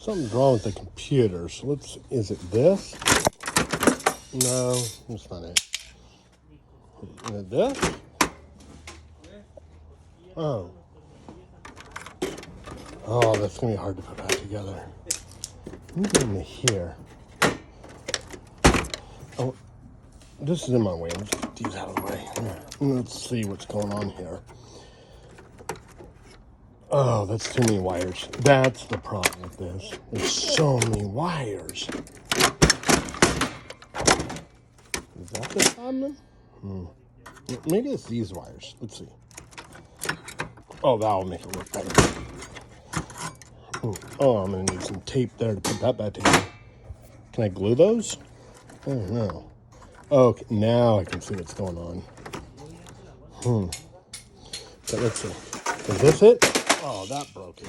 Something's wrong with the computer. So is it this? No, that's not it. Is it this? Oh. Oh, that's going to be hard to put back together. Let me get into here. Oh, this is in my way. Let's get these out of the way. Here. Let's see what's going on here. Oh, that's too many wires. That's the problem with this. There's so many wires. Is that the problem? Maybe it's these wires. Let's see. Oh, that'll make it look better. Oh, I'm going to need some tape there to put that back together. Can I glue those? Oh, no. Okay, now I can see what's going on. So let's see. Is this it? Oh, that broke it.